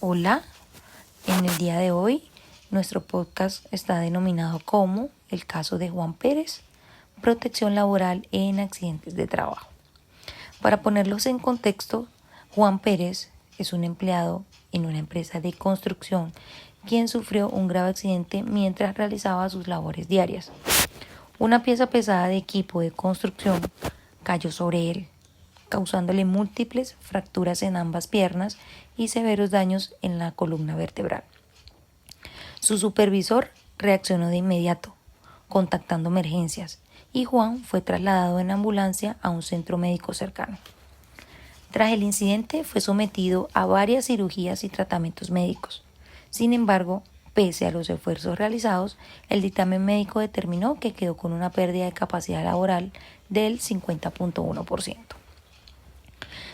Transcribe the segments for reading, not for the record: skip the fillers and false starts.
Hola, en el día de hoy nuestro podcast está denominado como el caso de Juan Pérez, protección laboral en accidentes de trabajo. Para ponerlos en contexto, Juan Pérez es un empleado en una empresa de construcción quien sufrió un grave accidente mientras realizaba sus labores diarias. Una pieza pesada de equipo de construcción cayó sobre él, causándole múltiples fracturas en ambas piernas y severos daños en la columna vertebral. Su supervisor reaccionó de inmediato, contactando emergencias, y Juan fue trasladado en ambulancia a un centro médico cercano. Tras el incidente fue sometido a varias cirugías y tratamientos médicos. Sin embargo, pese a los esfuerzos realizados, el dictamen médico determinó que quedó con una pérdida de capacidad laboral del 50.1%.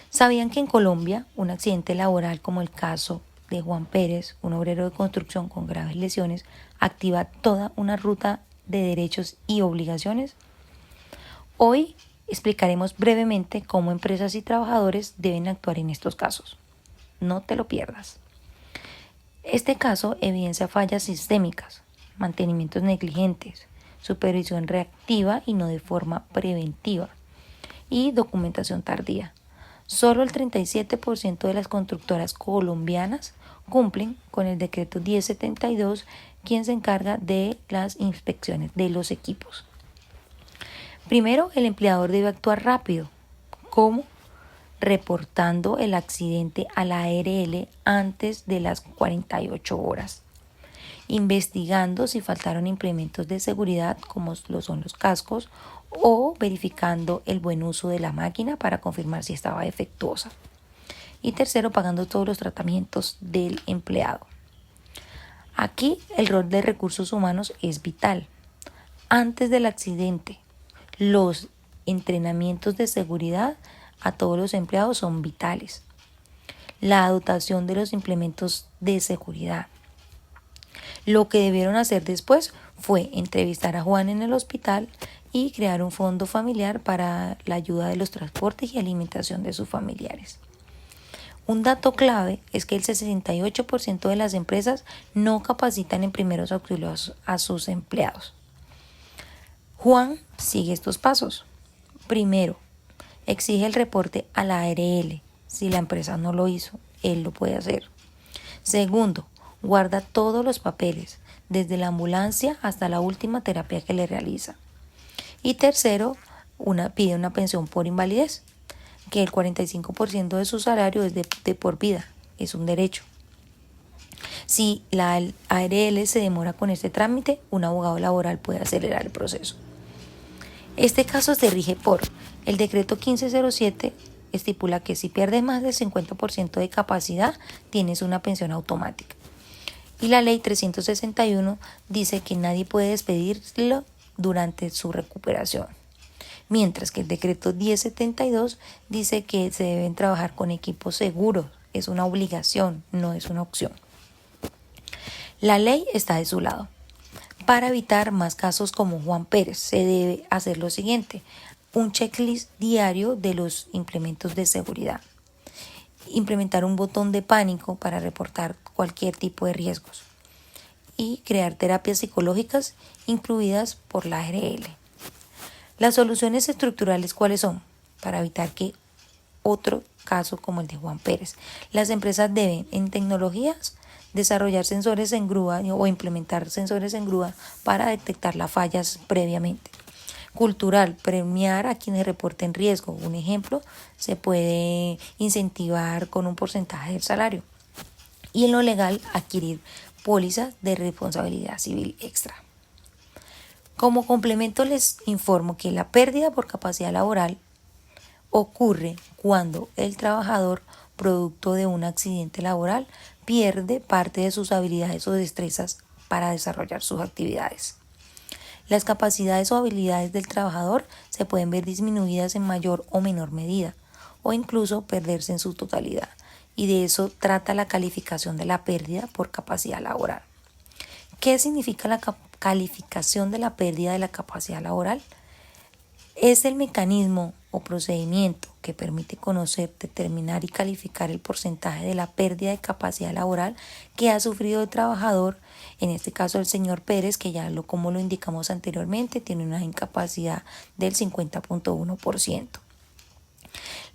¿Sabían que en Colombia un accidente laboral como el caso de Juan Pérez, un obrero de construcción con graves lesiones, activa toda una ruta de derechos y obligaciones? Hoy explicaremos brevemente cómo empresas y trabajadores deben actuar en estos casos. No te lo pierdas. Este caso evidencia fallas sistémicas, mantenimientos negligentes, supervisión reactiva y no de forma preventiva, y documentación tardía. Solo el 37% de las constructoras colombianas cumplen con el decreto 1072, quien se encarga de las inspecciones de los equipos. Primero, el empleador debe actuar rápido. ¿Cómo? Reportando el accidente a la ARL antes de las 48 horas. Investigando si faltaron implementos de seguridad como lo son los cascos o verificando el buen uso de la máquina para confirmar si estaba defectuosa. Y tercero, pagando todos los tratamientos del empleado. Aquí el rol de recursos humanos es vital. Antes del accidente, los entrenamientos de seguridad a todos los empleados son vitales. La dotación de los implementos de seguridad. Lo que debieron hacer después fue entrevistar a Juan en el hospital y crear un fondo familiar para la ayuda de los transportes y alimentación de sus familiares. Un dato clave es que el 68% de las empresas no capacitan en primeros auxilios a sus empleados. Juan sigue estos pasos. Primero, exige el reporte a la ARL. Si la empresa no lo hizo, él lo puede hacer. Segundo, guarda todos los papeles, desde la ambulancia hasta la última terapia que le realiza. Y tercero, pide una pensión por invalidez, que el 45% de su salario es de por vida, es un derecho. Si la ARL se demora con este trámite, un abogado laboral puede acelerar el proceso. Este caso se rige por el decreto 1507, estipula que si pierdes más del 50% de capacidad, tienes una pensión automática. Y la ley 361 dice que nadie puede despedirlo durante su recuperación. Mientras que el decreto 1072 dice que se deben trabajar con equipos seguros. Es una obligación, no es una opción. La ley está de su lado. Para evitar más casos como Juan Pérez, se debe hacer lo siguiente: un checklist diario de los implementos de seguridad. Implementar un botón de pánico para reportar cualquier tipo de riesgos. Y crear terapias psicológicas incluidas por la ARL. Las soluciones estructurales, ¿cuáles son? Para evitar que otro caso como el de Juan Pérez. Las empresas deben, en tecnologías, desarrollar sensores en grúa o implementar sensores en grúa para detectar las fallas previamente. Cultural, premiar a quienes reporten riesgo. Un ejemplo, se puede incentivar con un porcentaje del salario. Y en lo legal, adquirir pólizas de responsabilidad civil extra. Como complemento les informo que la pérdida por capacidad laboral ocurre cuando el trabajador, producto de un accidente laboral, pierde parte de sus habilidades o destrezas para desarrollar sus actividades. Las capacidades o habilidades del trabajador se pueden ver disminuidas en mayor o menor medida, o incluso perderse en su totalidad, y de eso trata la calificación de la pérdida por capacidad laboral. ¿Qué significa la calificación de la pérdida de la capacidad laboral? Es el mecanismo o procedimiento que permite conocer, determinar y calificar el porcentaje de la pérdida de capacidad laboral que ha sufrido el trabajador, en este caso el señor Pérez, que como lo indicamos anteriormente, tiene una incapacidad del 50.1%.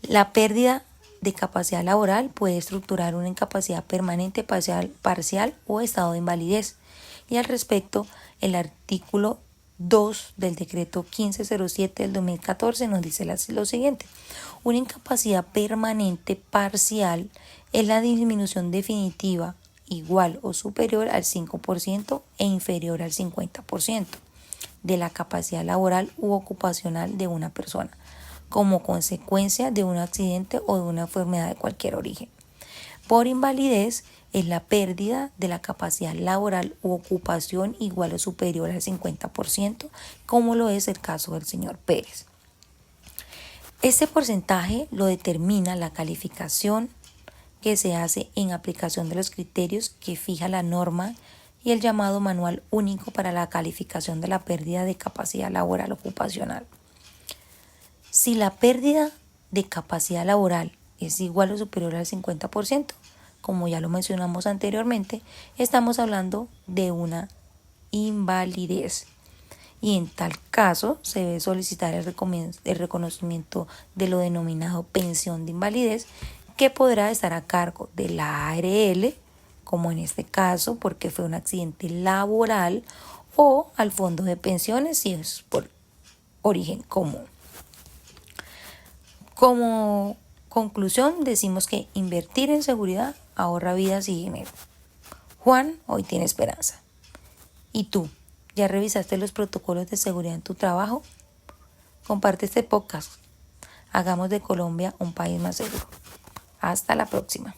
La pérdida de capacidad laboral puede estructurar una incapacidad permanente, parcial o estado de invalidez. Y al respecto, el artículo 2 del decreto 1507 del 2014 nos dice lo siguiente: una incapacidad permanente parcial es la disminución definitiva igual o superior al 5% e inferior al 50% de la capacidad laboral u ocupacional de una persona, como consecuencia de un accidente o de una enfermedad de cualquier origen. Por invalidez es la pérdida de la capacidad laboral u ocupación igual o superior al 50%, como lo es el caso del señor Pérez. Este porcentaje lo determina la calificación que se hace en aplicación de los criterios que fija la norma y el llamado Manual Único para la Calificación de la Pérdida de Capacidad Laboral Ocupacional. Si la pérdida de capacidad laboral es igual o superior al 50%, como ya lo mencionamos anteriormente, estamos hablando de una invalidez. Y en tal caso se debe solicitar el reconocimiento de lo denominado pensión de invalidez, que podrá estar a cargo de la ARL, como en este caso porque fue un accidente laboral, o al fondo de pensiones si es por origen común. Como conclusión, decimos que invertir en seguridad ahorra vidas y dinero. Juan hoy tiene esperanza. ¿Y tú? ¿Ya revisaste los protocolos de seguridad en tu trabajo? Comparte este podcast. Hagamos de Colombia un país más seguro. Hasta la próxima.